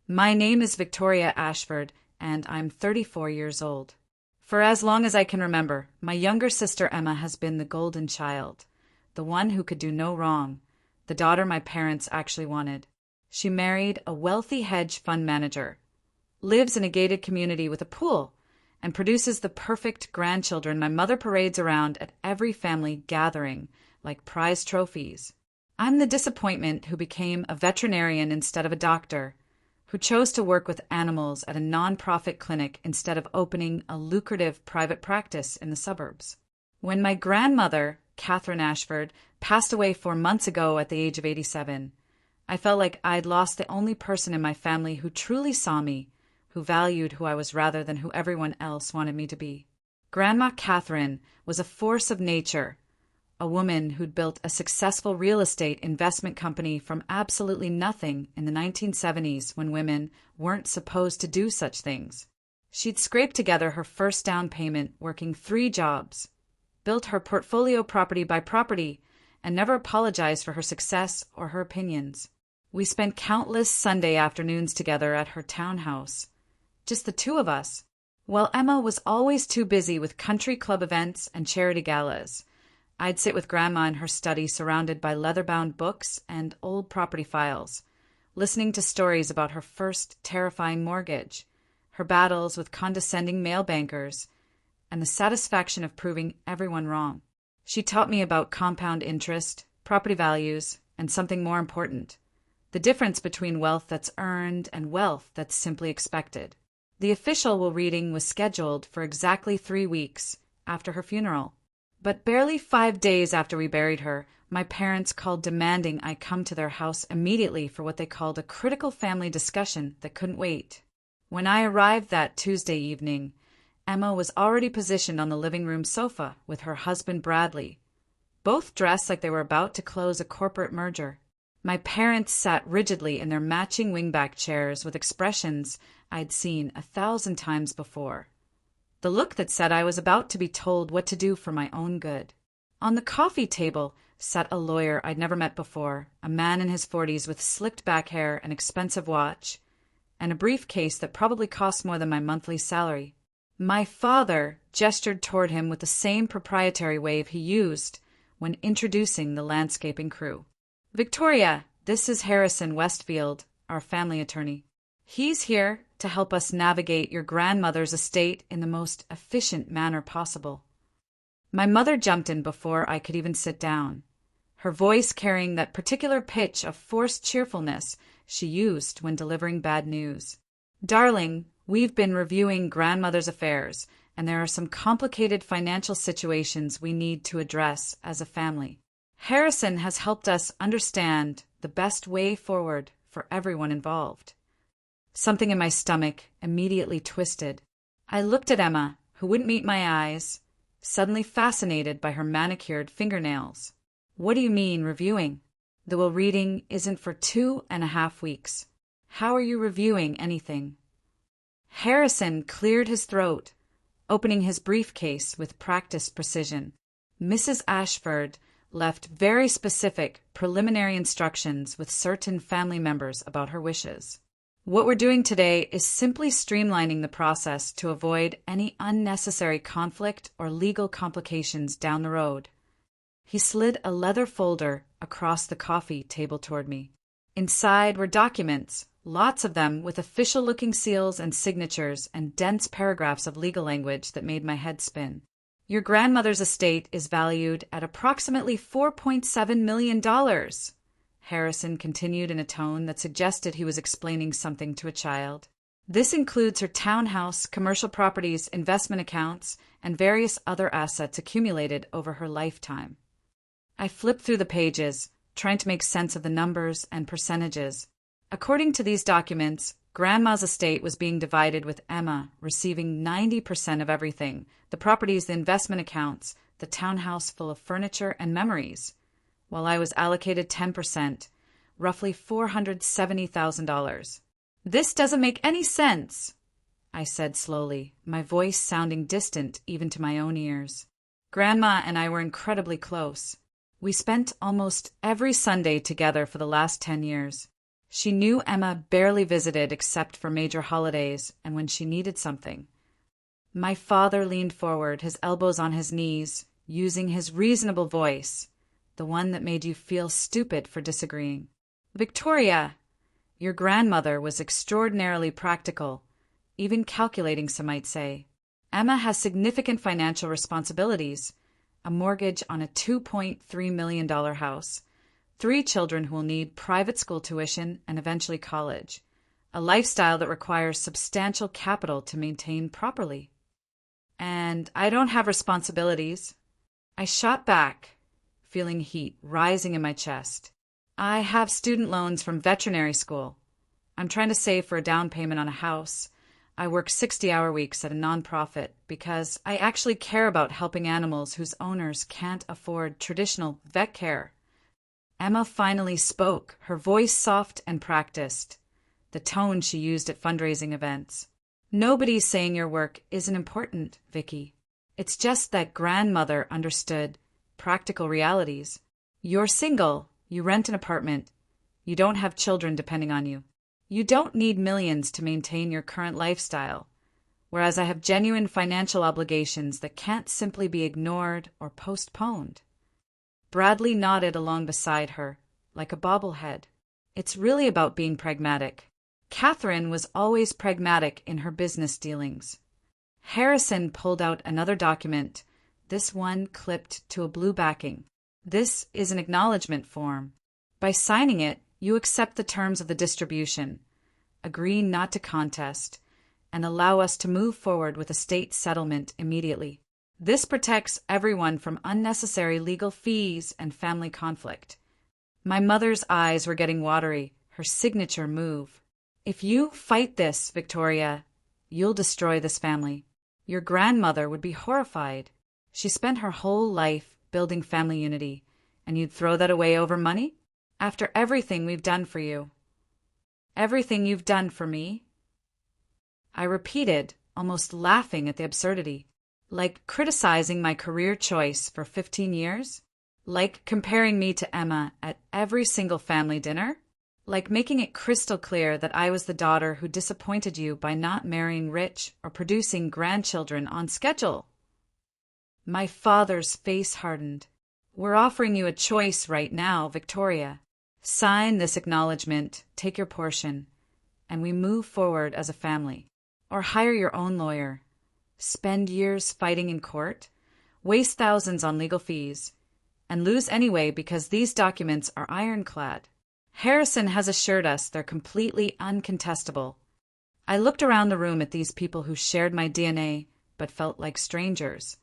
My name is Victoria Ashford, and I'm 34 years old. For as long as I can remember, my younger sister Emma has been the golden child, the one who could do no wrong, the daughter my parents actually wanted. She married a wealthy hedge fund manager, lives in a gated community with a pool, and produces the perfect grandchildren my mother parades around at every family gathering like prize trophies. I'm the disappointment who became a veterinarian instead of a doctor, who chose to work with animals at a non-profit clinic instead of opening a lucrative private practice in the suburbs. When my grandmother, Catherine Ashford, passed away 4 months ago at the age of 87, I felt like I'd lost the only person in my family who truly saw me, who valued who I was rather than who everyone else wanted me to be. Grandma Catherine was a force of nature, a woman who'd built a successful real estate investment company from absolutely nothing in the 1970s when women weren't supposed to do such things. She'd scraped together her first down payment working 3 jobs, built her portfolio property by property, and never apologized for her success or her opinions. We spent countless Sunday afternoons together at her townhouse, just the 2 of us, while Emma was always too busy with country club events and charity galas. I'd sit with Grandma in her study surrounded by leather-bound books and old property files, listening to stories about her first terrifying mortgage, her battles with condescending male bankers, and the satisfaction of proving everyone wrong. She taught me about compound interest, property values, and something more important, the difference between wealth that's earned and wealth that's simply expected. The official reading was scheduled for exactly 3 weeks after her funeral. But barely 5 days after we buried her, my parents called demanding I come to their house immediately for what they called a critical family discussion that couldn't wait. When I arrived that Tuesday evening, Emma was already positioned on the living room sofa with her husband Bradley, both dressed like they were about to close a corporate merger. My parents sat rigidly in their matching wingback chairs with expressions I'd seen 1,000 times before. The look that said I was about to be told what to do for my own good. On the coffee table sat a lawyer I'd never met before, a man in his 40s with slicked back hair, an expensive watch, and a briefcase that probably cost more than my monthly salary. My father gestured toward him with the same proprietary wave he used when introducing the landscaping crew. "Victoria, this is Harrison Westfield, our family attorney. He's here to help us navigate your grandmother's estate in the most efficient manner possible." My mother jumped in before I could even sit down, her voice carrying that particular pitch of forced cheerfulness she used when delivering bad news. "Darling, we've been reviewing grandmother's affairs, and there are some complicated financial situations we need to address as a family. Harrison has helped us understand the best way forward for everyone involved." Something in my stomach immediately twisted. I looked at Emma, who wouldn't meet my eyes, suddenly fascinated by her manicured fingernails. "What do you mean, reviewing? The will reading isn't for 2.5 weeks. How are you reviewing anything?" Harrison cleared his throat, opening his briefcase with practiced precision. Mrs. Ashford left very specific preliminary instructions with certain family members about her wishes. "What we're doing today is simply streamlining the process to avoid any unnecessary conflict or legal complications down the road." He slid a leather folder across the coffee table toward me. Inside were documents, lots of them with official-looking seals and signatures and dense paragraphs of legal language that made my head spin. "Your grandmother's estate is valued at approximately $4.7 million. Harrison continued in a tone that suggested he was explaining something to a child. "This includes her townhouse, commercial properties, investment accounts, and various other assets accumulated over her lifetime." I flipped through the pages, trying to make sense of the numbers and percentages. According to these documents, Grandma's estate was being divided with Emma receiving 90% of everything, the properties, the investment accounts, the townhouse full of furniture and memories, while I was allocated 10%, roughly $470,000. "This doesn't make any sense," I said slowly, my voice sounding distant even to my own ears. Grandma and I were incredibly close. We spent almost every Sunday together for the last 10 years. She knew Emma barely visited except for major holidays and when she needed something. My father leaned forward, his elbows on his knees, using his reasonable voice, the one that made you feel stupid for disagreeing. Victoria, your grandmother was extraordinarily practical, even calculating, some might say. Emma has significant financial responsibilities, a mortgage on a $2.3 million house, 3 children who will need private school tuition and eventually college, a lifestyle that requires substantial capital to maintain properly. And I don't have responsibilities. I shot back, feeling heat rising in my chest. I have student loans from veterinary school. I'm trying to save for a down payment on a house. I work 60-hour weeks at a nonprofit because I actually care about helping animals whose owners can't afford traditional vet care. Emma finally spoke, her voice soft and practiced, the tone she used at fundraising events. Nobody's saying your work isn't important, Vicky. It's just that grandmother understood practical realities. You're single, you rent an apartment, you don't have children depending on you. You don't need millions to maintain your current lifestyle, whereas I have genuine financial obligations that can't simply be ignored or postponed. Bradley nodded along beside her, like a bobblehead. It's really about being pragmatic. Catherine was always pragmatic in her business dealings. Harrison pulled out another document, this one clipped to a blue backing. This is an acknowledgement form. By signing it, you accept the terms of the distribution, agree not to contest, and allow us to move forward with estate settlement immediately. This protects everyone from unnecessary legal fees and family conflict. My mother's eyes were getting watery, her signature move. If you fight this, Victoria, you'll destroy this family. Your grandmother would be horrified. She spent her whole life building family unity, and you'd throw that away over money? After everything we've done for you. Everything you've done for me? I repeated, almost laughing at the absurdity. Like criticizing my career choice for 15 years? Like comparing me to Emma at every single family dinner? Like making it crystal clear that I was the daughter who disappointed you by not marrying rich or producing grandchildren on schedule? My father's face hardened. We're offering you a choice right now, Victoria. Sign this acknowledgement, take your portion, and we move forward as a family. Or hire your own lawyer. Spend years fighting in court, waste thousands on legal fees, and lose anyway because these documents are ironclad. Harrison has assured us they're completely uncontestable. I looked around the room at these people who shared my DNA but felt like strangers.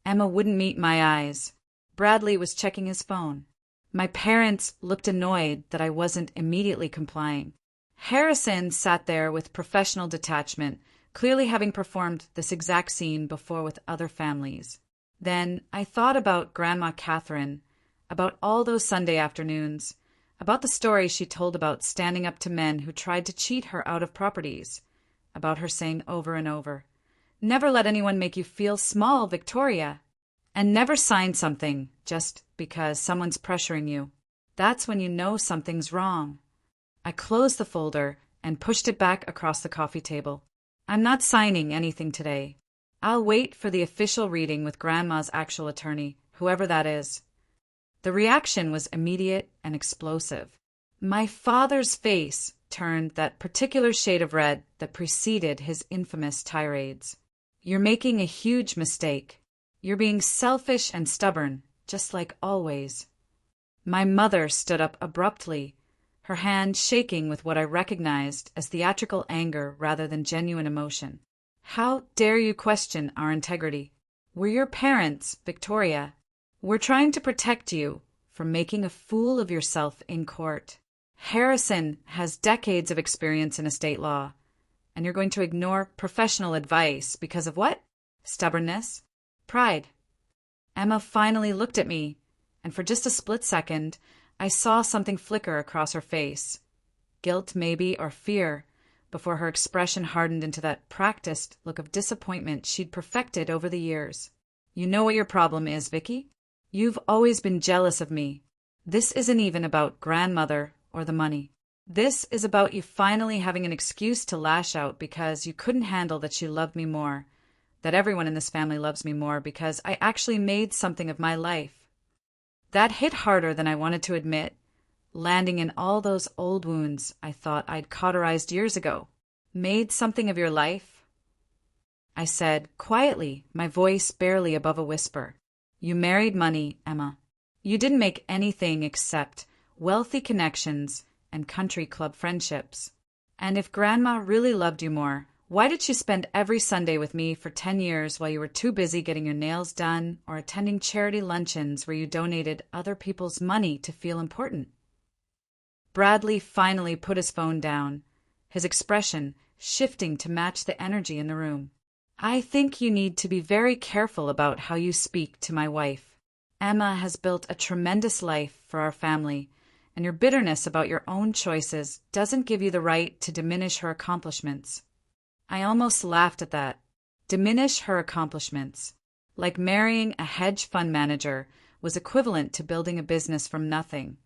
Emma wouldn't meet my eyes. Bradley was checking his phone. My parents looked annoyed that I wasn't immediately complying. Harrison sat there with professional detachment, clearly having performed this exact scene before with other families. Then I thought about Grandma Catherine, about all those Sunday afternoons, about the stories she told about standing up to men who tried to cheat her out of properties, about her saying over and over, "Never let anyone make you feel small, Victoria," and never sign something just because someone's pressuring you. That's when you know something's wrong. I closed the folder and pushed it back across the coffee table. I'm not signing anything today. I'll wait for the official reading with Grandma's actual attorney, whoever that is. The reaction was immediate and explosive. My father's face turned that particular shade of red that preceded his infamous tirades. You're making a huge mistake. You're being selfish and stubborn, just like always. My mother stood up abruptly, her hand shaking with what I recognized as theatrical anger rather than genuine emotion. How dare you question our integrity? We're your parents, Victoria. We're trying to protect you from making a fool of yourself in court. Harrison has decades of experience in estate law, and you're going to ignore professional advice because of what? Stubbornness? Pride? Emma finally looked at me, and for just a split second, I saw something flicker across her face. Guilt, maybe, or fear, before her expression hardened into that practiced look of disappointment she'd perfected over the years. You know what your problem is, Vicky? You've always been jealous of me. This isn't even about grandmother or the money. This is about you finally having an excuse to lash out because you couldn't handle that she loved me more, that everyone in this family loves me more because I actually made something of my life. That hit harder than I wanted to admit, landing in all those old wounds I thought I'd cauterized years ago. Made something of your life? I said, quietly, my voice barely above a whisper. You married money, Emma. You didn't make anything except wealthy connections and country club friendships. And if Grandma really loved you more, why did she spend every Sunday with me for 10 years while you were too busy getting your nails done or attending charity luncheons where you donated other people's money to feel important? Bradley finally put his phone down, his expression shifting to match the energy in the room. I think you need to be very careful about how you speak to my wife. Emma has built a tremendous life for our family, and your bitterness about your own choices doesn't give you the right to diminish her accomplishments. I almost laughed at that. Diminish her accomplishments. Like marrying a hedge fund manager was equivalent to building a business from nothing.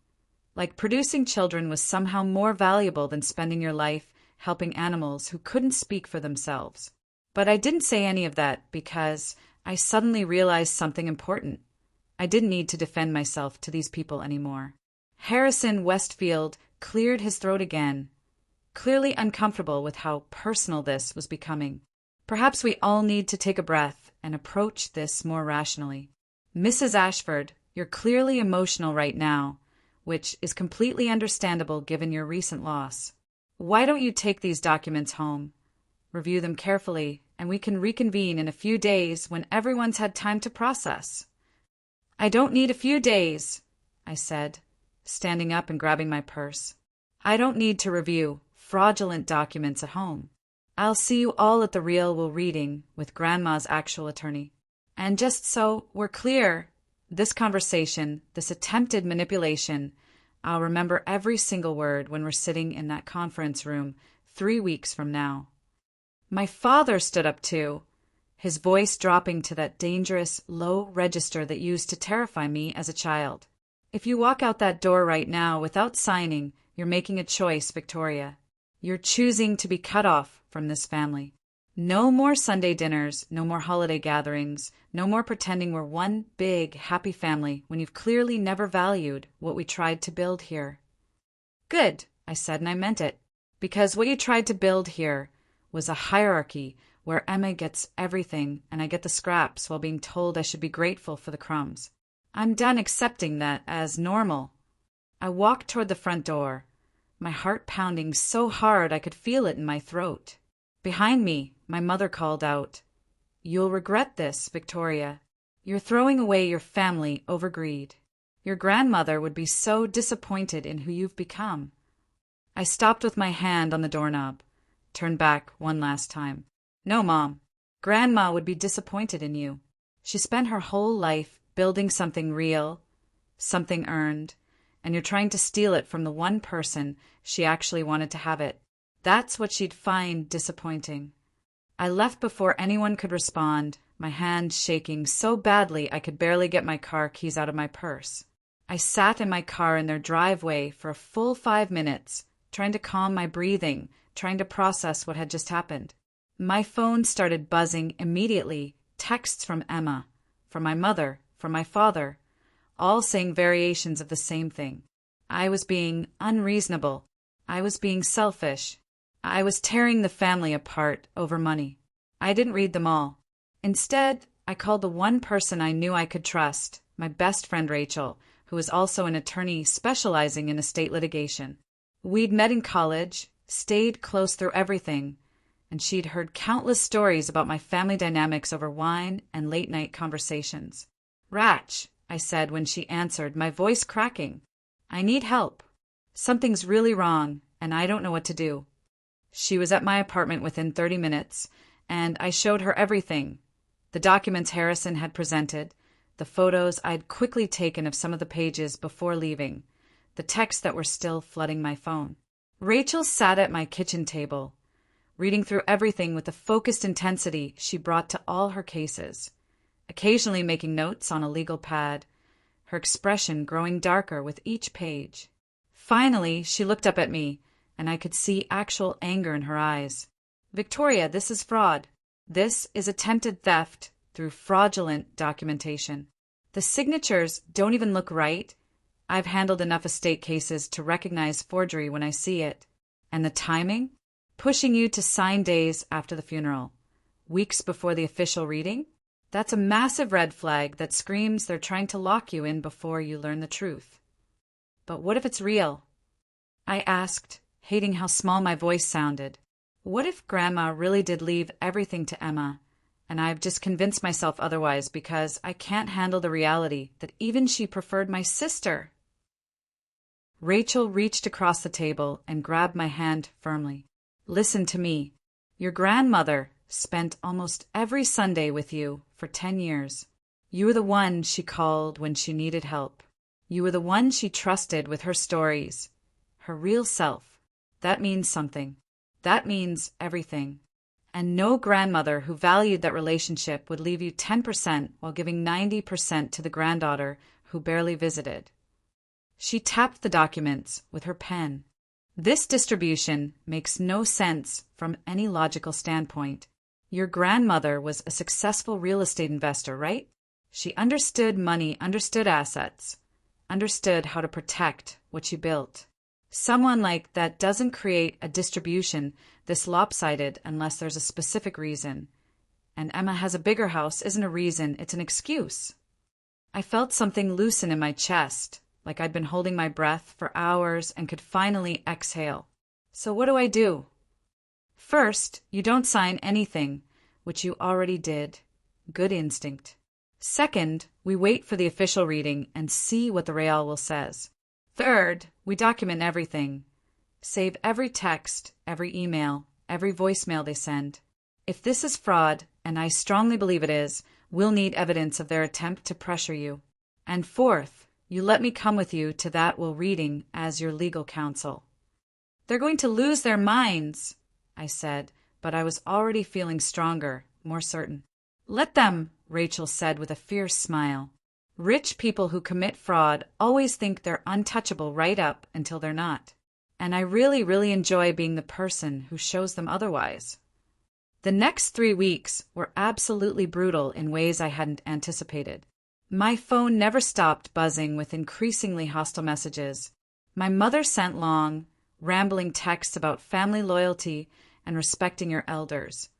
Like producing children was somehow more valuable than spending your life helping animals who couldn't speak for themselves. But I didn't say any of that because I suddenly realized something important. I didn't need to defend myself to these people anymore. Harrison Westfield cleared his throat again, clearly uncomfortable with how personal this was becoming. Perhaps we all need to take a breath and approach this more rationally. Mrs. Ashford, you're clearly emotional right now, which is completely understandable given your recent loss. Why don't you take these documents home? Review them carefully, and we can reconvene in a few days when everyone's had time to process. I don't need a few days, I said, standing up and grabbing my purse. I don't need to review fraudulent documents at home. I'll see you all at the Real Will reading with Grandma's actual attorney. And just so we're clear, this conversation, this attempted manipulation, I'll remember every single word when we're sitting in that conference room 3 weeks from now. My father stood up too, his voice dropping to that dangerous, low register that used to terrify me as a child. If you walk out that door right now without signing, you're making a choice, Victoria. You're choosing to be cut off from this family. No more Sunday dinners, no more holiday gatherings, no more pretending we're one big, happy family when you've clearly never valued what we tried to build here. Good, I said, and I meant it. Because what you tried to build here was a hierarchy where Emma gets everything and I get the scraps while being told I should be grateful for the crumbs. I'm done accepting that as normal. I walked toward the front door, my heart pounding so hard I could feel it in my throat. Behind me, my mother called out, "You'll regret this, Victoria. You're throwing away your family over greed. Your grandmother would be so disappointed in who you've become." I stopped with my hand on the doorknob, turned back one last time. "No, Mom. Grandma would be disappointed in you. She spent her whole life building something real, something earned, and you're trying to steal it from the one person she actually wanted to have it. That's what she'd find disappointing." I left before anyone could respond, my hand shaking so badly I could barely get my car keys out of my purse. I sat in my car in their driveway for a full 5 minutes, trying to calm my breathing, trying to process what had just happened. My phone started buzzing immediately, texts from Emma, from my mother, from my father, all saying variations of the same thing. I was being unreasonable. I was being selfish. I was tearing the family apart over money. I didn't read them all. Instead, I called the one person I knew I could trust, my best friend Rachel, who was also an attorney specializing in estate litigation. We'd met in college, stayed close through everything, and she'd heard countless stories about my family dynamics over wine and late-night conversations. "Ratch," I said when she answered, my voice cracking. "I need help. Something's really wrong, and I don't know what to do." She was at my apartment within 30 minutes, and I showed her everything. The documents Harrison had presented, the photos I'd quickly taken of some of the pages before leaving, the texts that were still flooding my phone. Rachel sat at my kitchen table, reading through everything with the focused intensity she brought to all her cases, occasionally making notes on a legal pad, her expression growing darker with each page. Finally, she looked up at me, and I could see actual anger in her eyes. "Victoria, this is fraud. This is attempted theft through fraudulent documentation. The signatures don't even look right. I've handled enough estate cases to recognize forgery when I see it. And the timing? Pushing you to sign days after the funeral, weeks before the official reading? That's a massive red flag that screams they're trying to lock you in before you learn the truth." "But what if it's real?" I asked, hating how small my voice sounded. What if Grandma really did leave everything to Emma, and I've just convinced myself otherwise because I can't handle the reality that even she preferred my sister? Rachel reached across the table and grabbed my hand firmly. "Listen to me. Your grandmother spent almost every Sunday with you for 10 years. You were the one she called when she needed help. You were the one she trusted with her stories, her real self. That means something. That means everything. And no grandmother who valued that relationship would leave you 10% while giving 90% to the granddaughter who barely visited." She tapped the documents with her pen. "This distribution makes no sense from any logical standpoint. Your grandmother was a successful real estate investor, right? She understood money, understood assets, understood how to protect what you built. Someone like that doesn't create a distribution this lopsided unless there's a specific reason. And Emma has a bigger house isn't a reason, it's an excuse." I felt something loosen in my chest, like I'd been holding my breath for hours and could finally exhale. "So what do I do?" "First, you don't sign anything, which you already did. Good instinct. Second, we wait for the official reading and see what the Real will says. Third, we document everything. Save every text, every email, every voicemail they send. If this is fraud, and I strongly believe it is, we'll need evidence of their attempt to pressure you. And fourth, you let me come with you to that will reading as your legal counsel." "They're going to lose their minds," I said, but I was already feeling stronger, more certain. "Let them," Rachel said with a fierce smile. "Rich people who commit fraud always think they're untouchable right up until they're not. And I really, really enjoy being the person who shows them otherwise." The next 3 weeks were absolutely brutal in ways I hadn't anticipated. My phone never stopped buzzing with increasingly hostile messages. My mother sent long, rambling texts about family loyalty and respecting your elders,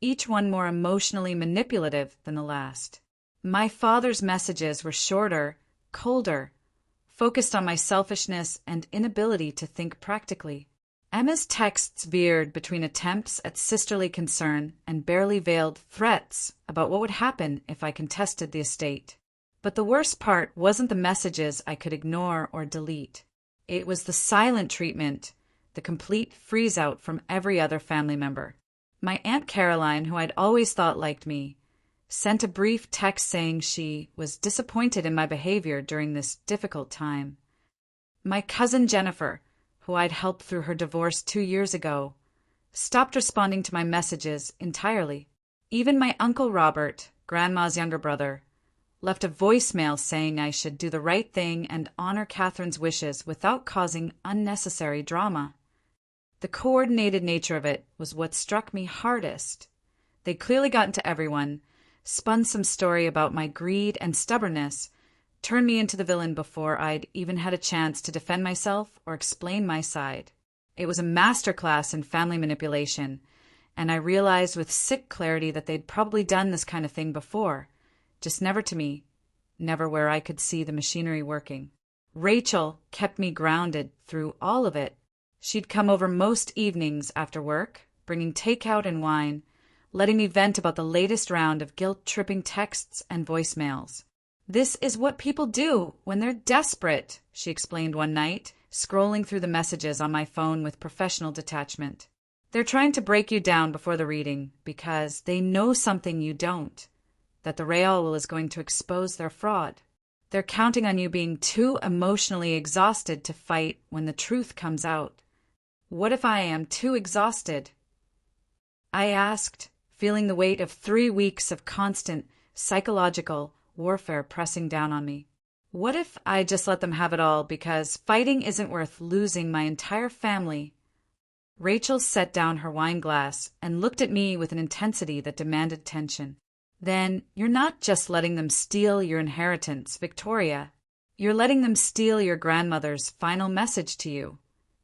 each one more emotionally manipulative than the last. My father's messages were shorter, colder, focused on my selfishness and inability to think practically. Emma's texts veered between attempts at sisterly concern and barely veiled threats about what would happen if I contested the estate. But the worst part wasn't the messages I could ignore or delete. It was the silent treatment, the complete freeze-out from every other family member. My Aunt Caroline, who I'd always thought liked me, sent a brief text saying she was disappointed in my behavior during this difficult time. My cousin Jennifer, who I'd helped through her divorce 2 years ago, stopped responding to my messages entirely. Even my Uncle Robert, Grandma's younger brother, left a voicemail saying I should do the right thing and honor Catherine's wishes without causing unnecessary drama. The coordinated nature of it was what struck me hardest. They'd clearly gotten to everyone, spun some story about my greed and stubbornness, turned me into the villain before I'd even had a chance to defend myself or explain my side. It was a masterclass in family manipulation, and I realized with sick clarity that they'd probably done this kind of thing before, just never to me, never where I could see the machinery working. Rachel kept me grounded through all of it. She'd come over most evenings after work, bringing takeout and wine, letting me vent about the latest round of guilt-tripping texts and voicemails. "This is what people do when they're desperate," she explained one night, scrolling through the messages on my phone with professional detachment. "They're trying to break you down before the reading because they know something you don't, that the Real is going to expose their fraud. They're counting on you being too emotionally exhausted to fight when the truth comes out. What if I am too exhausted?" I asked, feeling the weight of 3 weeks of constant psychological warfare pressing down on me. What if I just let them have it all because fighting isn't worth losing my entire family Rachel set down her wine glass and looked at me with an intensity that demanded attention. Then, you're not just letting them steal your inheritance, Victoria. You're letting them steal your grandmother's final message to you.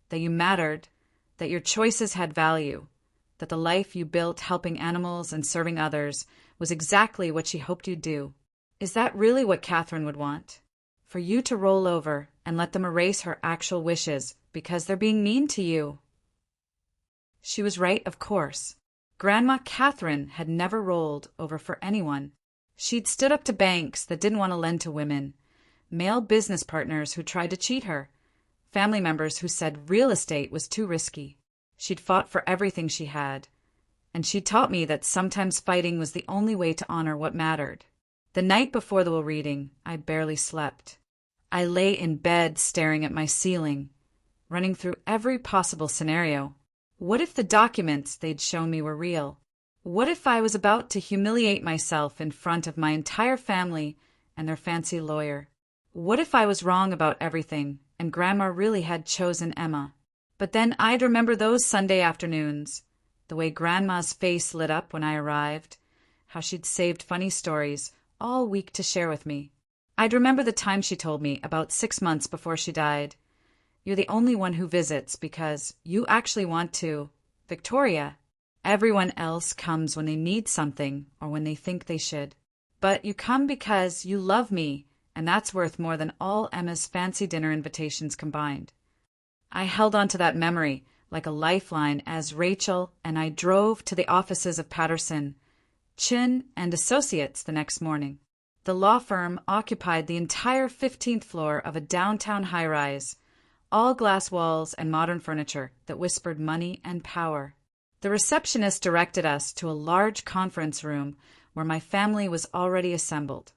That you mattered, that your choices had value, that the life you built helping animals and serving others was exactly what she hoped you'd do. Is that really what Catherine would want? For you to roll over and let them erase her actual wishes because they're being mean to you? She was right, of course. Grandma Catherine had never rolled over for anyone. She'd stood up to banks that didn't want to lend to women, male business partners who tried to cheat her, family members who said real estate was too risky. She'd fought for everything she had, and she taught me that sometimes fighting was the only way to honor what mattered. The night before the will reading, I barely slept. I lay in bed staring at my ceiling, running through every possible scenario. What if the documents they'd shown me were real? What if I was about to humiliate myself in front of my entire family and their fancy lawyer? What if I was wrong about everything and Grandma really had chosen Emma? But then I'd remember those Sunday afternoons, the way Grandma's face lit up when I arrived, how she'd saved funny stories all week to share with me. I'd remember the time she told me about 6 months before she died. You're the only one who visits because you actually want to, Victoria. Everyone else comes when they need something or when they think they should. But you come because you love me, and that's worth more than all Emma's fancy dinner invitations combined. I held on to that memory like a lifeline as Rachel and I drove to the offices of Patterson, Chin and Associates the next morning. The law firm occupied the entire 15th floor of a downtown high-rise, all glass walls and modern furniture that whispered money and power. The receptionist directed us to a large conference room where my family was already assembled,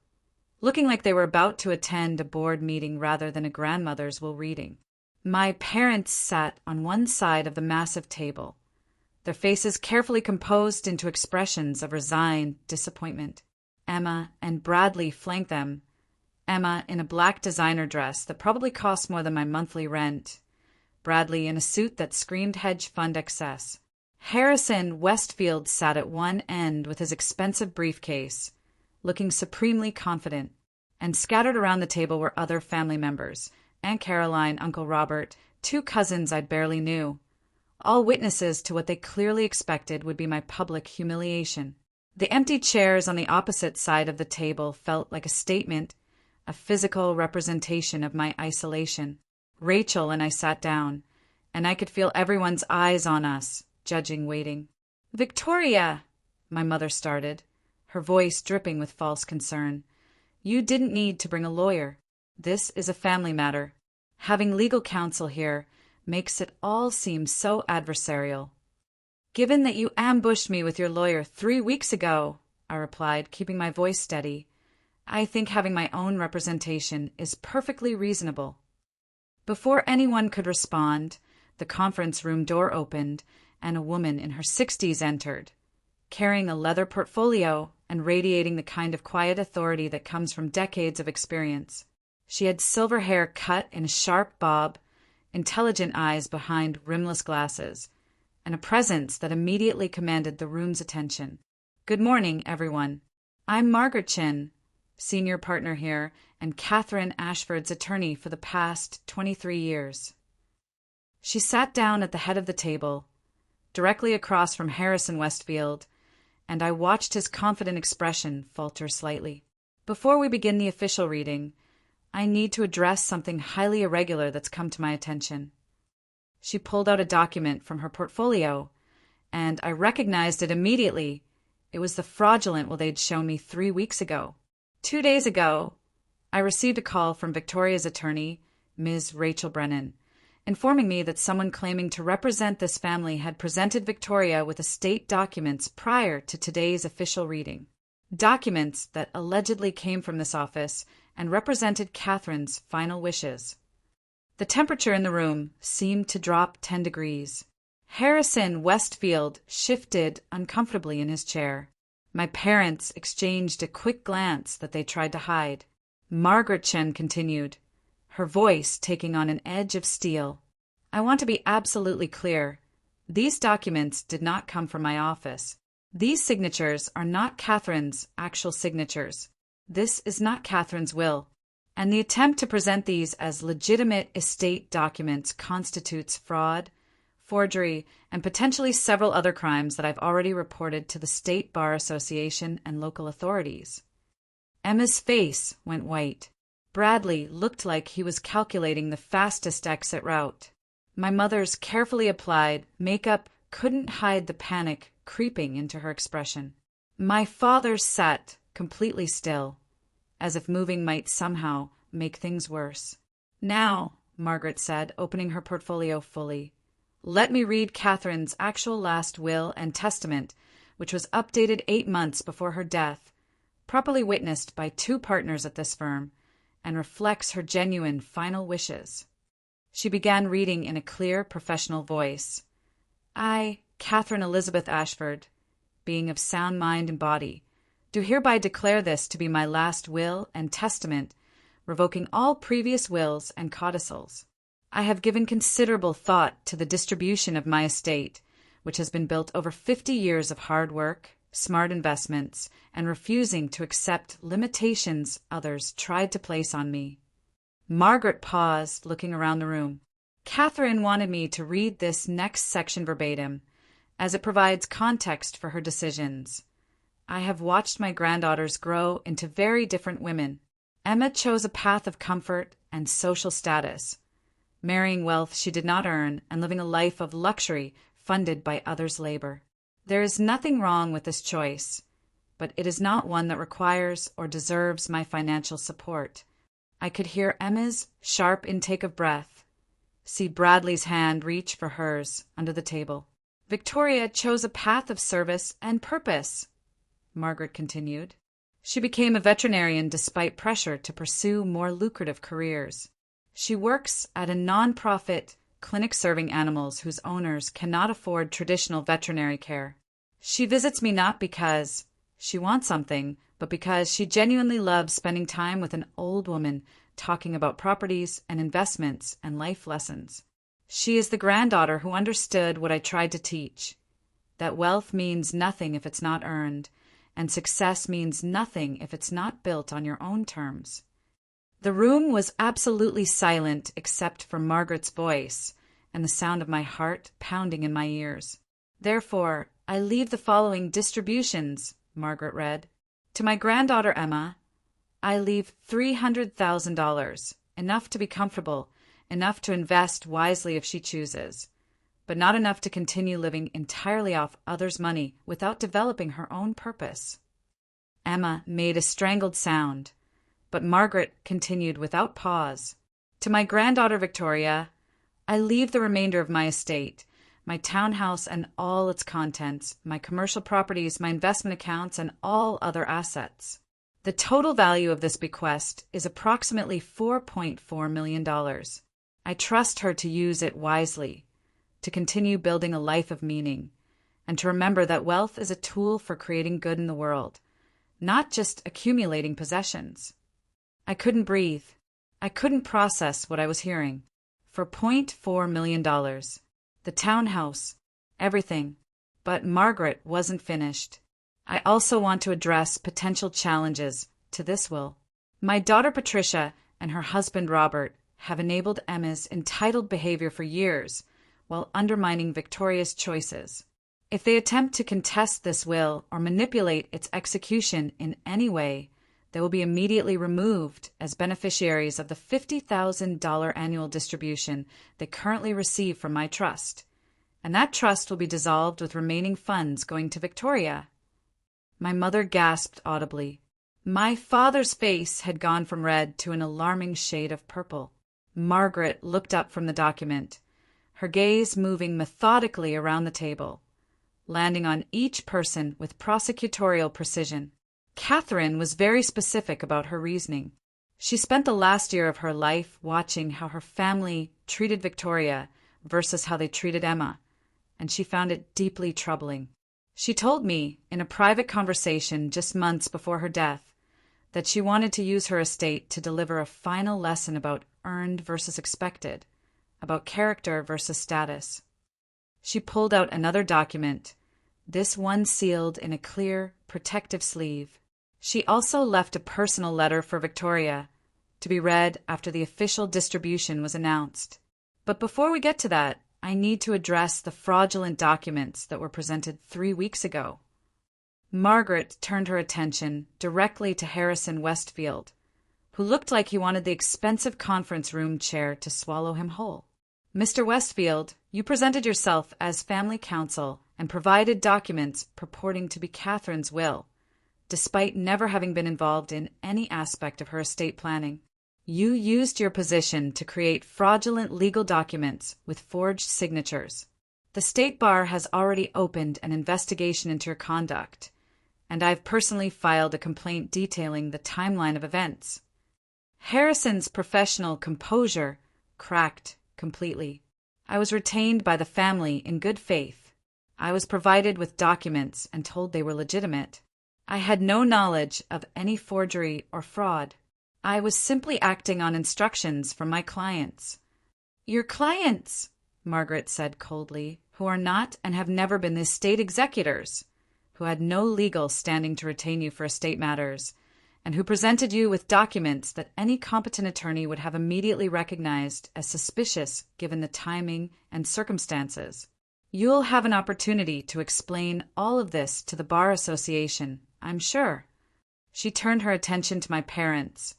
looking like they were about to attend a board meeting rather than a grandmother's will reading. My parents sat on one side of the massive table, their faces carefully composed into expressions of resigned disappointment. Emma and Bradley flanked them, Emma in a black designer dress that probably cost more than my monthly rent, Bradley in a suit that screamed hedge fund excess. Harrison Westfield sat at one end with his expensive briefcase, looking supremely confident, and scattered around the table were other family members, Aunt Caroline, Uncle Robert, 2 cousins I barely knew, all witnesses to what they clearly expected would be my public humiliation. The empty chairs on the opposite side of the table felt like a statement, a physical representation of my isolation. Rachel and I sat down, and I could feel everyone's eyes on us, judging, waiting. "Victoria," my mother started, her voice dripping with false concern. "You didn't need to bring a lawyer. This is a family matter. Having legal counsel here makes it all seem so adversarial." "Given that you ambushed me with your lawyer 3 weeks ago," I replied, keeping my voice steady, "I think having my own representation is perfectly reasonable." Before anyone could respond, the conference room door opened and a woman in her 60s entered, carrying a leather portfolio and radiating the kind of quiet authority that comes from decades of experience. She had silver hair cut in a sharp bob, intelligent eyes behind rimless glasses, and a presence that immediately commanded the room's attention. "Good morning, everyone. I'm Margaret Chin, senior partner here, and Catherine Ashford's attorney for the past 23 years. She sat down at the head of the table, directly across from Harrison Westfield, and I watched his confident expression falter slightly. "Before we begin the official reading, I need to address something highly irregular that's come to my attention." She pulled out a document from her portfolio, and I recognized it immediately. It was the fraudulent will they'd shown me 3 weeks ago. 2 days ago, I received a call from Victoria's attorney, Ms. Rachel Brennan, informing me that someone claiming to represent this family had presented Victoria with estate documents prior to today's official reading. Documents that allegedly came from this office and represented Catherine's final wishes. The temperature in the room seemed to drop 10 degrees. Harrison Westfield shifted uncomfortably in his chair. My parents exchanged a quick glance that they tried to hide. Margaret Chen continued, her voice taking on an edge of steel. "I want to be absolutely clear. These documents did not come from my office. These signatures are not Catherine's actual signatures. This is not Catherine's will. And the attempt to present these as legitimate estate documents constitutes fraud, forgery, and potentially several other crimes that I've already reported to the State Bar Association and local authorities. Emma's face went white. Bradley looked like he was calculating the fastest exit route. My mother's carefully applied makeup couldn't hide the panic creeping into her expression. My father sat completely still, as if moving might somehow make things worse. "Now," Margaret said, opening her portfolio fully, "let me read Catherine's actual last will and testament, which was updated 8 months before her death, properly witnessed by 2 partners at this firm, and reflects her genuine final wishes." She began reading in a clear, professional voice. "I, Catherine Elizabeth Ashford, being of sound mind and body, do hereby declare this to be my last will and testament, revoking all previous wills and codicils. I have given considerable thought to the distribution of my estate, which has been built over 50 years of hard work, smart investments, and refusing to accept limitations others tried to place on me." Margaret paused, looking around the room. Catherine wanted me to read this next section verbatim, as it provides context for her decisions. "I have watched my granddaughters grow into very different women. Emma chose a path of comfort and social status, marrying wealth she did not earn and living a life of luxury funded by others' labor. There is nothing wrong with this choice, but it is not one that requires or deserves my financial support." I could hear Emma's sharp intake of breath, see Bradley's hand reach for hers under the table. "Victoria chose a path of service and purpose," Margaret continued. "She became a veterinarian despite pressure to pursue more lucrative careers. She works at a non-profit clinic serving animals whose owners cannot afford traditional veterinary care. She visits me not because she wants something, but because she genuinely loves spending time with an old woman talking about properties and investments and life lessons. She is the granddaughter who understood what I tried to teach, that wealth means nothing if it's not earned, and success means nothing if it's not built on your own terms." The room was absolutely silent except for Margaret's voice and the sound of my heart pounding in my ears. "Therefore, I leave the following distributions," Margaret read. "To my granddaughter Emma, I leave $300,000, enough to be comfortable, enough to invest wisely if she chooses, but not enough to continue living entirely off others' money without developing her own purpose." Emma made a strangled sound, but Margaret continued without pause. "To my granddaughter Victoria, I leave the remainder of my estate, my townhouse and all its contents, my commercial properties, my investment accounts, and all other assets. The total value of this bequest is approximately $4.4 million. I trust her to use it wisely, to continue building a life of meaning, and to remember that wealth is a tool for creating good in the world, not just accumulating possessions." I couldn't breathe. I couldn't process what I was hearing. For $0.4 million. The townhouse. Everything. But Margaret wasn't finished. "I also want to address potential challenges to this will. My daughter Patricia and her husband Robert have enabled Emma's entitled behavior for years while undermining Victoria's choices. If they attempt to contest this will or manipulate its execution in any way, they will be immediately removed as beneficiaries of the $50,000 annual distribution they currently receive from my trust, and that trust will be dissolved with remaining funds going to Victoria." My mother gasped audibly. My father's face had gone from red to an alarming shade of purple. Margaret looked up from the document, her gaze moving methodically around the table, landing on each person with prosecutorial precision. Catherine was very specific about her reasoning. She spent the last year of her life watching how her family treated Victoria versus how they treated Emma, and she found it deeply troubling. She told me, in a private conversation just months before her death, that she wanted to use her estate to deliver a final lesson about earned versus expected, about character versus status. She pulled out another document, this one sealed in a clear, protective sleeve. She also left a personal letter for Victoria, to be read after the official distribution was announced. But before we get to that, I need to address the fraudulent documents that were presented 3 weeks ago. Margaret turned her attention directly to Harrison Westfield, who looked like he wanted the expensive conference room chair to swallow him whole. Mr. Westfield, you presented yourself as family counsel and provided documents purporting to be Catherine's will, despite never having been involved in any aspect of her estate planning. You used your position to create fraudulent legal documents with forged signatures. The State Bar has already opened an investigation into your conduct, and I've personally filed a complaint detailing the timeline of events. Harrison's professional composure cracked completely. I was retained by the family in good faith. I was provided with documents and told they were legitimate. I had no knowledge of any forgery or fraud. I was simply acting on instructions from my clients. Your clients, Margaret said coldly, who are not and have never been the estate executors, who had no legal standing to retain you for estate matters, and who presented you with documents that any competent attorney would have immediately recognized as suspicious given the timing and circumstances. You'll have an opportunity to explain all of this to the Bar Association, I'm sure. She turned her attention to my parents,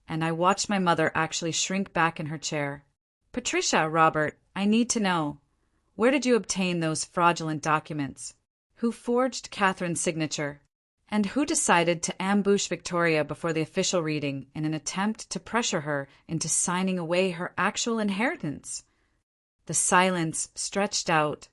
and I watched my mother actually shrink back in her chair. Patricia, Robert, I need to know, where did you obtain those fraudulent documents? Who forged Catherine's signature? And who decided to ambush Victoria before the official reading in an attempt to pressure her into signing away her actual inheritance? The silence stretched out,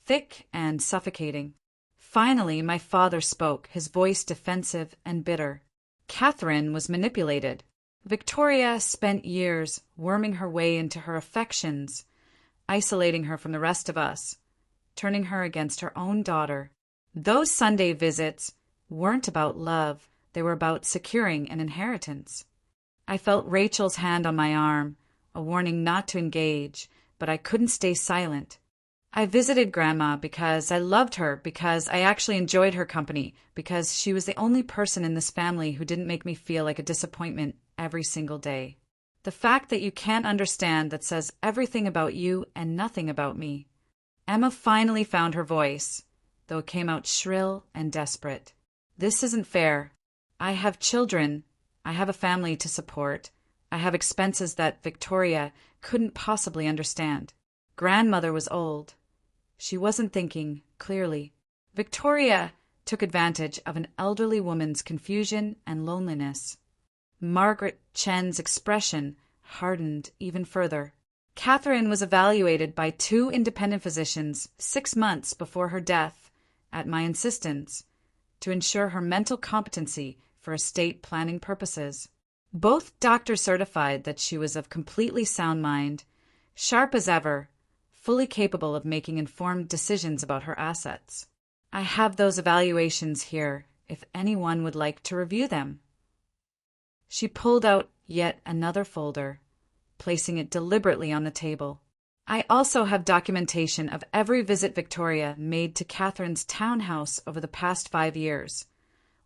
thick and suffocating. Finally, my father spoke, his voice defensive and bitter. Catherine was manipulated. Victoria spent years worming her way into her affections, isolating her from the rest of us, turning her against her own daughter. Those Sunday visits weren't about love, they were about securing an inheritance. I felt Rachel's hand on my arm, a warning not to engage, but I couldn't stay silent. I visited Grandma because I loved her, because I actually enjoyed her company, because she was the only person in this family who didn't make me feel like a disappointment every single day. The fact that you can't understand that says everything about you and nothing about me. Emma finally found her voice, though it came out shrill and desperate. This isn't fair. I have children. I have a family to support. I have expenses that Victoria couldn't possibly understand. Grandmother was old. She wasn't thinking clearly. Victoria took advantage of an elderly woman's confusion and loneliness. Margaret Chen's expression hardened even further. Catherine was evaluated by 2 independent physicians 6 months before her death, at my insistence, to ensure her mental competency for estate planning purposes. Both doctors certified that she was of completely sound mind, sharp as ever, fully capable of making informed decisions about her assets. I have those evaluations here, if anyone would like to review them. She pulled out yet another folder, placing it deliberately on the table. I also have documentation of every visit Victoria made to Catherine's townhouse over the past 5 years,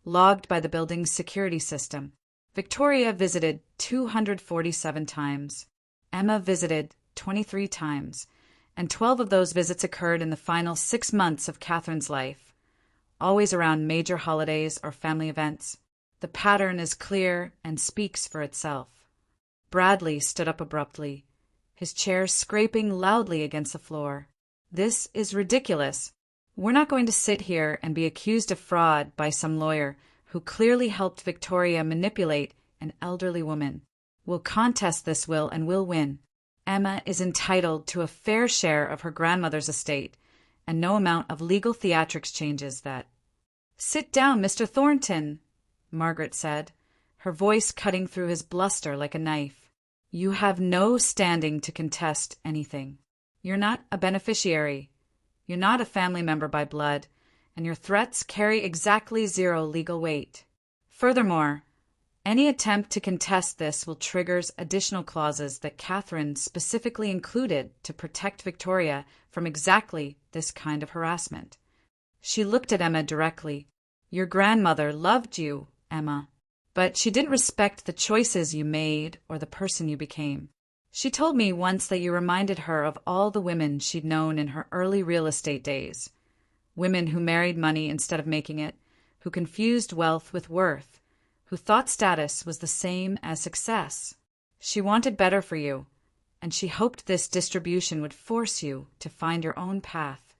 logged by the building's security system. Victoria visited 247 times. Emma visited 23 times, and 12 of those visits occurred in the final 6 months of Catherine's life, always around major holidays or family events. The pattern is clear and speaks for itself. Bradley stood up abruptly, his chair scraping loudly against the floor. This is ridiculous. We're not going to sit here and be accused of fraud by some lawyer who clearly helped Victoria manipulate an elderly woman. We'll contest this will and we'll win. Emma is entitled to a fair share of her grandmother's estate, and no amount of legal theatrics changes that. Sit down, Mr. Thornton, Margaret said, her voice cutting through his bluster like a knife. You have no standing to contest anything. You're not a beneficiary. You're not a family member by blood, and your threats carry exactly 0 legal weight. Furthermore, Any attempt to contest this will trigger additional clauses that Catherine specifically included to protect Victoria from exactly this kind of harassment. She looked at Emma directly. Your grandmother loved you, Emma, but she didn't respect the choices you made or the person you became. She told me once that you reminded her of all the women she'd known in her early real estate days. Women who married money instead of making it, who confused wealth with worth, who thought status was the same as success. She wanted better for you, and she hoped this distribution would force you to find your own path.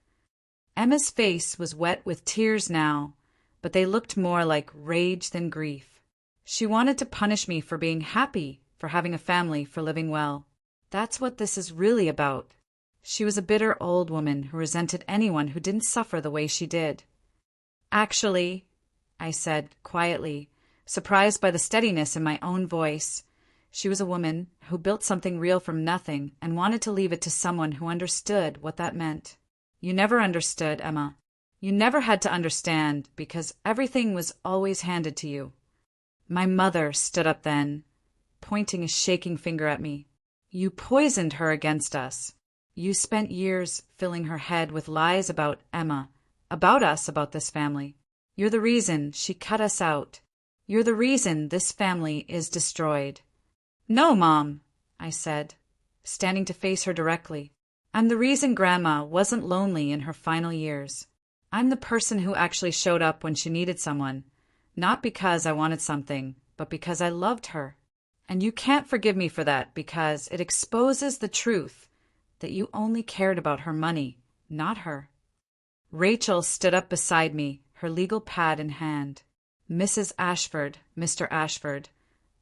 Emma's face was wet with tears now, but they looked more like rage than grief. She wanted to punish me for being happy, for having a family, for living well. That's what this is really about. She was a bitter old woman who resented anyone who didn't suffer the way she did. Actually, I said quietly, surprised by the steadiness in my own voice, she was a woman who built something real from nothing and wanted to leave it to someone who understood what that meant. You never understood, Emma. You never had to understand because everything was always handed to you. My mother stood up then, pointing a shaking finger at me. You poisoned her against us. You spent years filling her head with lies about Emma, about us, about this family. You're the reason she cut us out. You're the reason this family is destroyed. No, Mom, I said, standing to face her directly. I'm the reason Grandma wasn't lonely in her final years. I'm the person who actually showed up when she needed someone, not because I wanted something, but because I loved her. And you can't forgive me for that because it exposes the truth that you only cared about her money, not her. Rachel stood up beside me, her legal pad in hand. Mrs. Ashford, Mr. Ashford,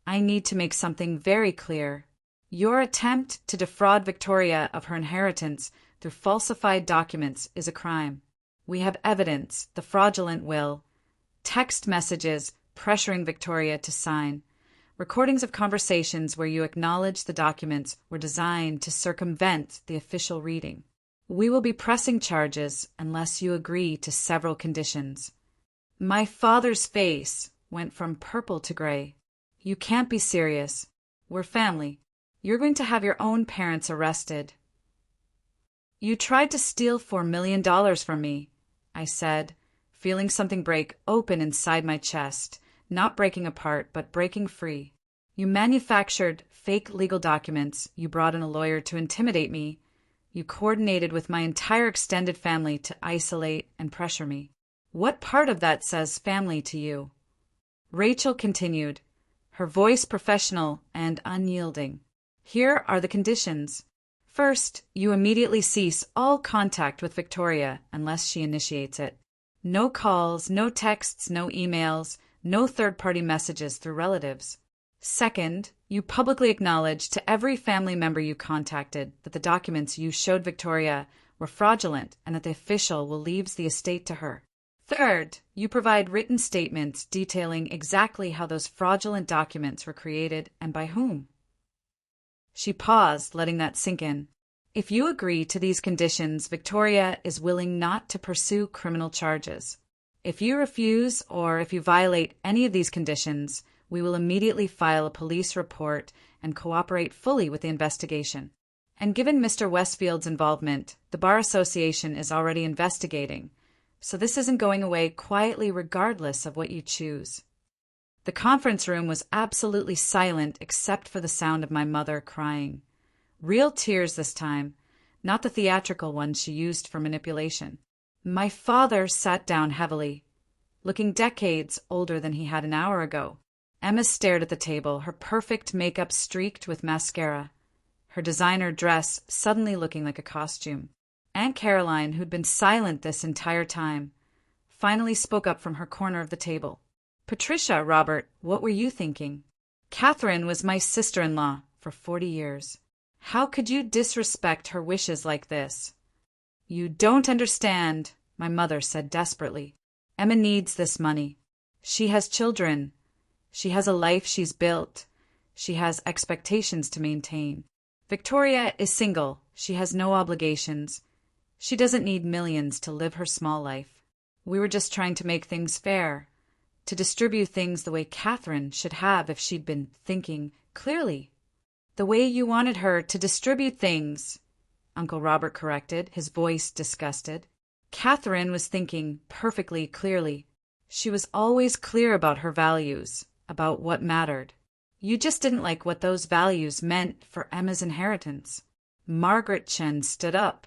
I need to make something very clear. Your attempt to defraud Victoria of her inheritance through falsified documents is a crime. We have evidence, the fraudulent will, text messages pressuring Victoria to sign, recordings of conversations where you acknowledge the documents were designed to circumvent the official reading. We will be pressing charges unless you agree to several conditions. My father's face went from purple to gray. You can't be serious. We're family. You're going to have your own parents arrested. You tried to steal $4 million from me, I said, feeling something break open inside my chest, not breaking apart, but breaking free. You manufactured fake legal documents. You brought in a lawyer to intimidate me. You coordinated with my entire extended family to isolate and pressure me. What part of that says family to you? Rachel continued, her voice professional and unyielding. Here are the conditions. First, you immediately cease all contact with Victoria unless she initiates it. No calls, no texts, no emails, no third-party messages through relatives. Second, you publicly acknowledge to every family member you contacted that the documents you showed Victoria were fraudulent and that the official will leave the estate to her. Third, you provide written statements detailing exactly how those fraudulent documents were created and by whom. She paused, letting that sink in. If you agree to these conditions, Victoria is willing not to pursue criminal charges. If you refuse or if you violate any of these conditions, we will immediately file a police report and cooperate fully with the investigation. And given Mr. Westfield's involvement, the Bar Association is already investigating, so this isn't going away quietly regardless of what you choose. The conference room was absolutely silent except for the sound of my mother crying. Real tears this time, not the theatrical ones she used for manipulation. My father sat down heavily, looking decades older than he had an hour ago. Emma stared at the table, her perfect makeup streaked with mascara, her designer dress suddenly looking like a costume. Aunt Caroline, who'd been silent this entire time, finally spoke up from her corner of the table. Patricia, Robert, what were you thinking? Catherine was my sister-in-law for 40 years. How could you disrespect her wishes like this? You don't understand, my mother said desperately. Emma needs this money. She has children. She has a life she's built. She has expectations to maintain. Victoria is single. She has no obligations. She doesn't need millions to live her small life. We were just trying to make things fair. to distribute things the way Catherine should have if she'd been thinking clearly. The way you wanted her to distribute things, Uncle Robert corrected, his voice disgusted. Catherine was thinking perfectly clearly. She was always clear about her values, about what mattered. You just didn't like what those values meant for Emma's inheritance. Margaret Chen stood up,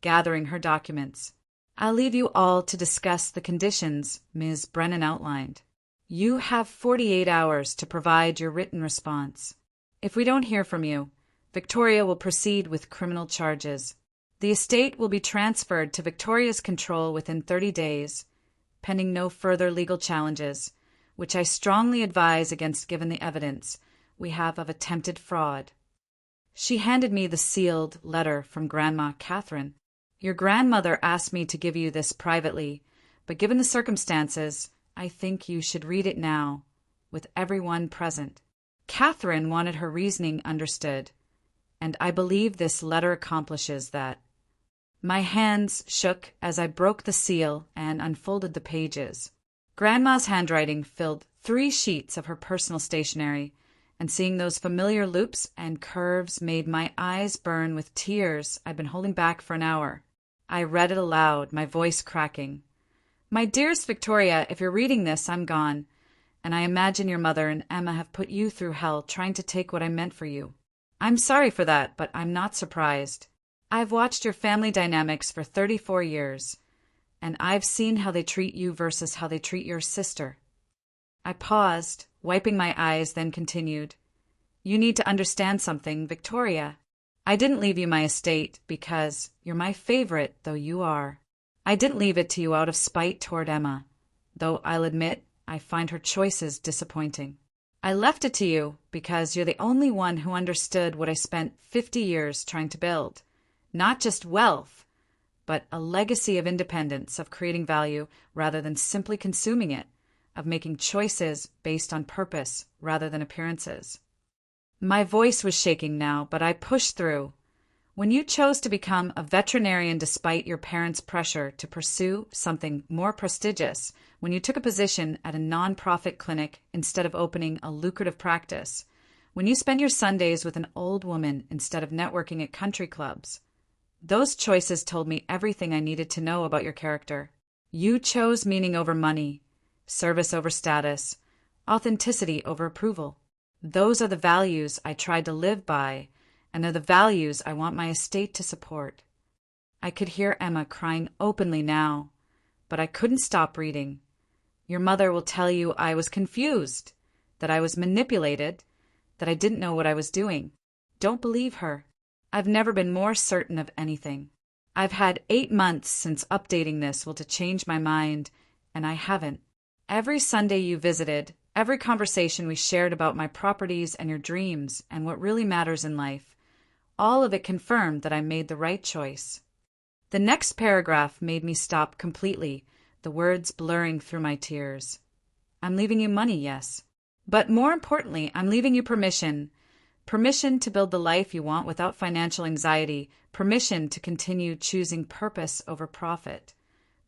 gathering her documents. I'll leave you all to discuss the conditions Ms. Brennan outlined. You have 48 hours to provide your written response. If we don't hear from you, Victoria will proceed with criminal charges. The estate will be transferred to Victoria's control within 30 days, pending no further legal challenges, which I strongly advise against given the evidence we have of attempted fraud. She handed me the sealed letter from Grandma Catherine. Your grandmother asked me to give you this privately, but given the circumstances, I think you should read it now, with everyone present. Catherine wanted her reasoning understood, and I believe this letter accomplishes that. My hands shook as I broke the seal and unfolded the pages. Grandma's handwriting filled 3 sheets of her personal stationery, and seeing those familiar loops and curves made my eyes burn with tears I'd been holding back for an hour. I read it aloud, my voice cracking. My dearest Victoria, if you're reading this, I'm gone, and I imagine your mother and Emma have put you through hell trying to take what I meant for you. I'm sorry for that, but I'm not surprised. I've watched your family dynamics for 34 years, and I've seen how they treat you versus how they treat your sister. I paused, wiping my eyes, then continued. You need to understand something, Victoria. I didn't leave you my estate because you're my favorite, though you are. I didn't leave it to you out of spite toward Emma, though I'll admit I find her choices disappointing. I left it to you because you're the only one who understood what I spent 50 years trying to build. Not just wealth, but a legacy of independence, of creating value rather than simply consuming it, of making choices based on purpose rather than appearances. My voice was shaking now, but I pushed through. When you chose to become a veterinarian despite your parents' pressure to pursue something more prestigious, when you took a position at a non-profit clinic instead of opening a lucrative practice, when you spent your Sundays with an old woman instead of networking at country clubs, those choices told me everything I needed to know about your character. You chose meaning over money, service over status, authenticity over approval. Those are the values I tried to live by, and they're the values I want my estate to support. I could hear Emma crying openly now, but I couldn't stop reading. Your mother will tell you I was confused, that I was manipulated, that I didn't know what I was doing. Don't believe her. I've never been more certain of anything. I've had 8 months since updating this will to change my mind, and I haven't. Every Sunday you visited, every conversation we shared about my properties and your dreams and what really matters in life, all of it confirmed that I made the right choice. The next paragraph made me stop completely, the words blurring through my tears. I'm leaving you money, yes. But more importantly, I'm leaving you permission. Permission to build the life you want without financial anxiety. Permission to continue choosing purpose over profit.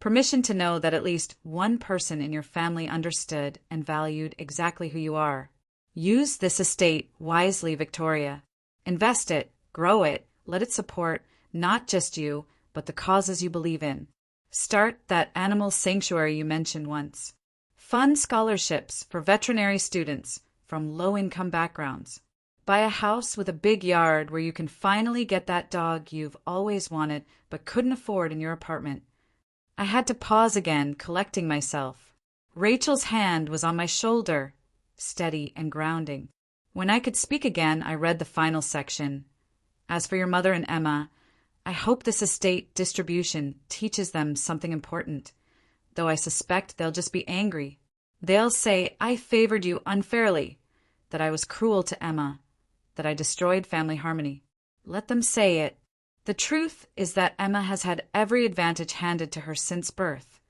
Permission to know that at least one person in your family understood and valued exactly who you are. Use this estate wisely, Victoria. Invest it, grow it, let it support not just you, but the causes you believe in. Start that animal sanctuary you mentioned once. Fund scholarships for veterinary students from low-income backgrounds. Buy a house with a big yard where you can finally get that dog you've always wanted but couldn't afford in your apartment. I had to pause again, collecting myself. Rachel's hand was on my shoulder, steady and grounding. When I could speak again, I read the final section. As for your mother and Emma, I hope this estate distribution teaches them something important, though I suspect they'll just be angry. They'll say I favored you unfairly, that I was cruel to Emma, that I destroyed family harmony. Let them say it. The truth is that Emma has had every advantage handed to her since birth.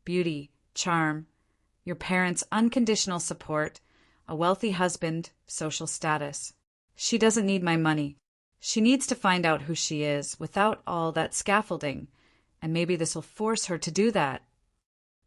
Beauty, charm, your parents' unconditional support, a wealthy husband, social status. She doesn't need my money. She needs to find out who she is without all that scaffolding, and maybe this will force her to do that.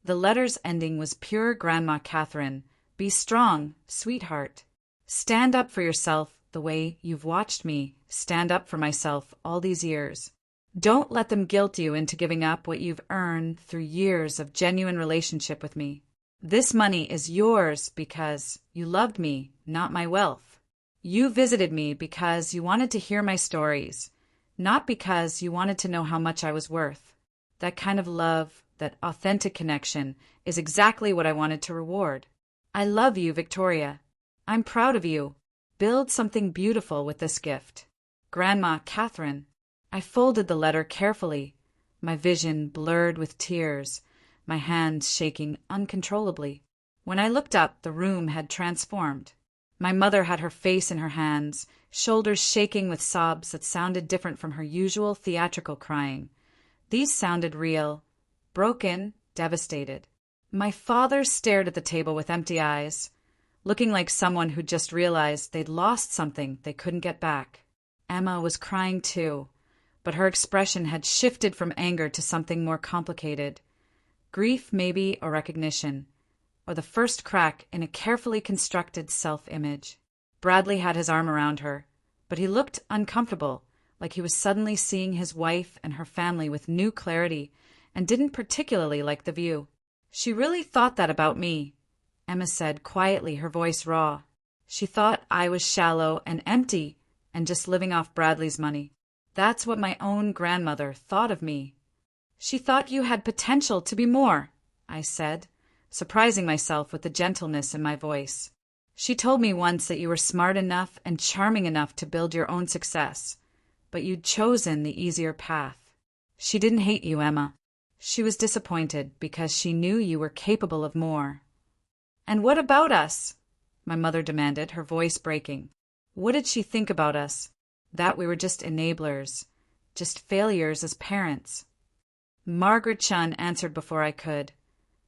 The letter's ending was pure Grandma Catherine. Be strong, sweetheart. Stand up for yourself the way you've watched me stand up for myself all these years. Don't let them guilt you into giving up what you've earned through years of genuine relationship with me. This money is yours because you loved me, not my wealth. You visited me because you wanted to hear my stories, not because you wanted to know how much I was worth. That kind of love, that authentic connection, is exactly what I wanted to reward. I love you, Victoria. I'm proud of you. Build something beautiful with this gift. Grandma Catherine. I folded the letter carefully, my vision blurred with tears, my hands shaking uncontrollably. When I looked up, the room had transformed. My mother had her face in her hands, shoulders shaking with sobs that sounded different from her usual theatrical crying. These sounded real, broken, devastated. My father stared at the table with empty eyes, looking like someone who'd just realized they'd lost something they couldn't get back. Emma was crying too, but her expression had shifted from anger to something more complicated. Grief, maybe, or recognition, or the first crack in a carefully constructed self-image. Bradley had his arm around her, but he looked uncomfortable, like he was suddenly seeing his wife and her family with new clarity, and didn't particularly like the view. She really thought that about me, Emma said quietly, her voice raw. She thought I was shallow and empty and just living off Bradley's money. That's what my own grandmother thought of me. She thought you had potential to be more, I said, surprising myself with the gentleness in my voice. She told me once that you were smart enough and charming enough to build your own success, but you'd chosen the easier path. She didn't hate you, Emma. She was disappointed because she knew you were capable of more. And what about us? My mother demanded, her voice breaking. What did she think about us? That we were just enablers, just failures as parents. Margaret Chun answered before I could,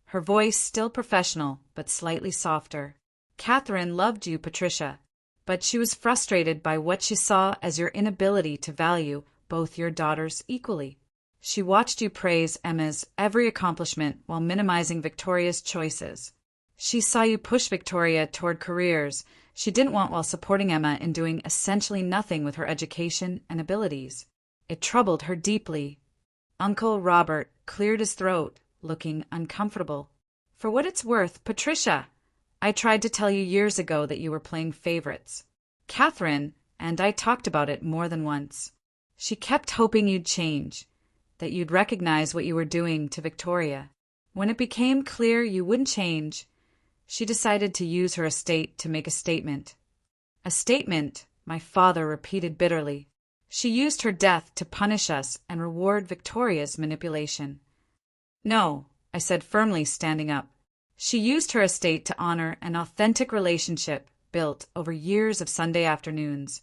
her voice still professional but slightly softer. Catherine loved you, Patricia, but she was frustrated by what she saw as your inability to value both your daughters equally. She watched you praise Emma's every accomplishment while minimizing Victoria's choices. She saw you push Victoria toward careers she didn't want while supporting Emma in doing essentially nothing with her education and abilities. It troubled her deeply. Uncle Robert cleared his throat, looking uncomfortable. For what it's worth, Patricia, I tried to tell you years ago that you were playing favorites. Catherine and I talked about it more than once. She kept hoping you'd change, that you'd recognize what you were doing to Victoria. When it became clear you wouldn't change, she decided to use her estate to make a statement. A statement, my father repeated bitterly. She used her death to punish us and reward Victoria's manipulation. No, I said firmly, standing up. She used her estate to honor an authentic relationship built over years of Sunday afternoons,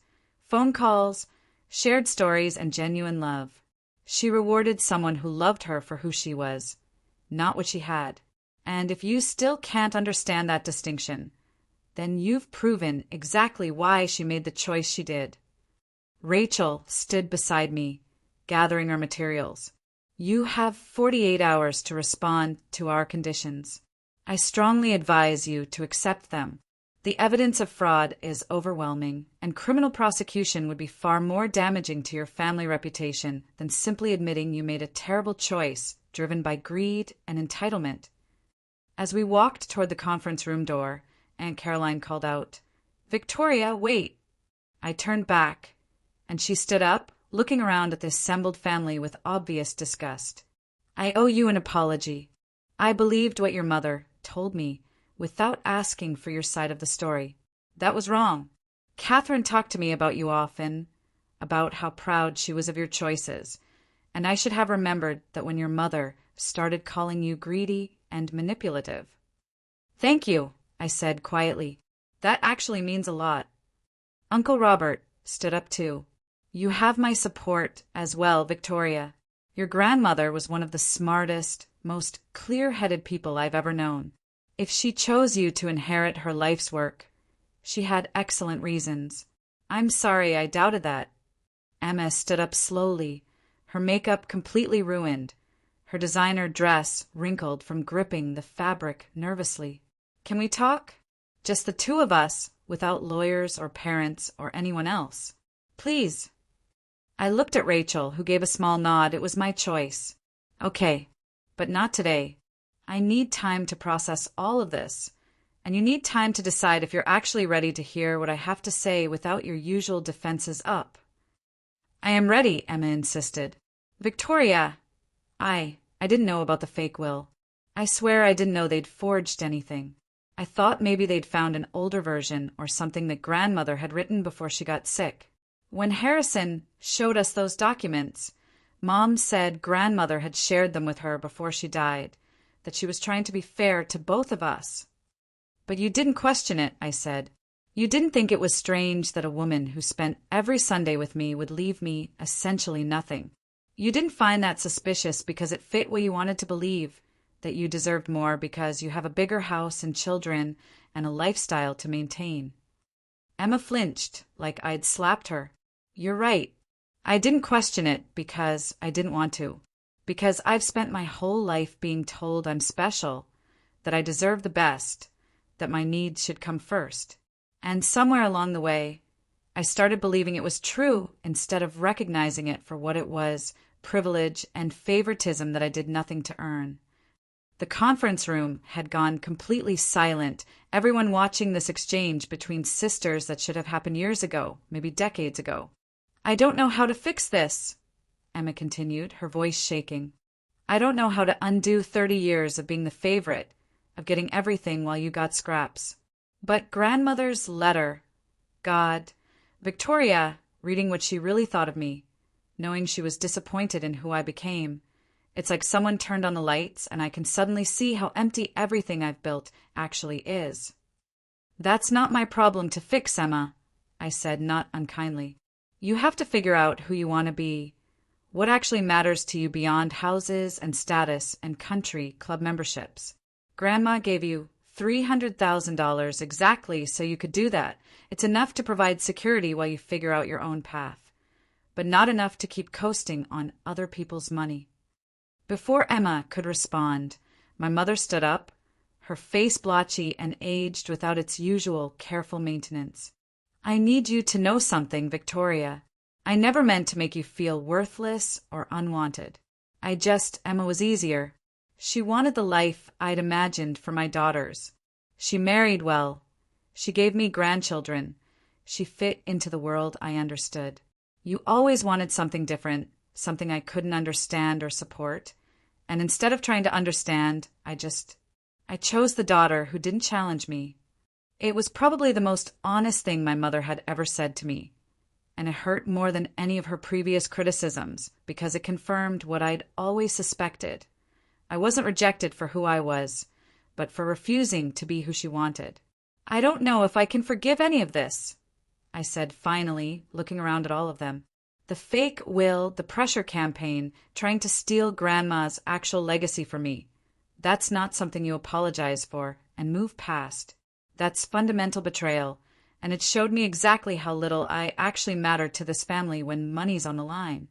phone calls, shared stories, and genuine love. She rewarded someone who loved her for who she was, not what she had. And if you still can't understand that distinction, then you've proven exactly why she made the choice she did. Rachel stood beside me, gathering our materials. You have 48 hours to respond to our conditions. I strongly advise you to accept them. The evidence of fraud is overwhelming, and criminal prosecution would be far more damaging to your family reputation than simply admitting you made a terrible choice driven by greed and entitlement. As we walked toward the conference room door, Aunt Caroline called out, "Victoria, wait!" I turned back, and she stood up, looking around at the assembled family with obvious disgust. "I owe you an apology. I believed what your mother told me without asking for your side of the story. That was wrong. Catherine talked to me about you often, about how proud she was of your choices, and I should have remembered that when your mother started calling you greedy and manipulative." "Thank you," I said quietly. "That actually means a lot." Uncle Robert stood up too. "You have my support as well, Victoria. Your grandmother was one of the smartest, most clear-headed people I've ever known. If she chose you to inherit her life's work, she had excellent reasons. I'm sorry I doubted that." Emma stood up slowly, her makeup completely ruined, her designer dress wrinkled from gripping the fabric nervously. "Can we talk? Just the two of us, without lawyers or parents or anyone else. Please." I looked at Rachel, who gave a small nod. It was my choice. "Okay, but not today. I need time to process all of this, and you need time to decide if you're actually ready to hear what I have to say without your usual defenses up." "I am ready," Emma insisted. "Victoria, I didn't know about the fake will. I swear I didn't know they'd forged anything. I thought maybe they'd found an older version or something that grandmother had written before she got sick. When Harrison showed us those documents, Mom said grandmother had shared them with her before she died, that she was trying to be fair to both of us." "But you didn't question it," I said. "You didn't think it was strange that a woman who spent every Sunday with me would leave me essentially nothing. You didn't find that suspicious because it fit what you wanted to believe, that you deserved more because you have a bigger house and children and a lifestyle to maintain." Emma flinched, like I'd slapped her. "You're right. I didn't question it because I didn't want to. Because I've spent my whole life being told I'm special, that I deserve the best, that my needs should come first. And somewhere along the way, I started believing it was true instead of recognizing it for what it was, privilege and favoritism that I did nothing to earn." The conference room had gone completely silent, everyone watching this exchange between sisters that should have happened years ago, maybe decades ago. "I don't know how to fix this," Emma continued, her voice shaking. "I don't know how to undo 30 years of being the favorite, of getting everything while you got scraps. But grandmother's letter, God, Victoria, reading what she really thought of me, knowing she was disappointed in who I became, it's like someone turned on the lights and I can suddenly see how empty everything I've built actually is." "That's not my problem to fix, Emma," I said, not unkindly. "You have to figure out who you want to be, what actually matters to you beyond houses and status and country club memberships. Grandma gave you $300,000 exactly so you could do that. It's enough to provide security while you figure out your own path, but not enough to keep coasting on other people's money." Before Emma could respond, my mother stood up, her face blotchy and aged without its usual careful maintenance. "I need you to know something, Victoria. I never meant to make you feel worthless or unwanted. Emma was easier. She wanted the life I'd imagined for my daughters. She married well. She gave me grandchildren. She fit into the world I understood. You always wanted something different, something I couldn't understand or support. And instead of trying to understand, I chose the daughter who didn't challenge me." It was probably the most honest thing my mother had ever said to me, and it hurt more than any of her previous criticisms because it confirmed what I'd always suspected. I wasn't rejected for who I was, but for refusing to be who she wanted. "I don't know if I can forgive any of this," I said finally, looking around at all of them. "The fake will, the pressure campaign, trying to steal Grandma's actual legacy from me. That's not something you apologize for and move past. That's fundamental betrayal, and it showed me exactly how little I actually mattered to this family when money's on the line.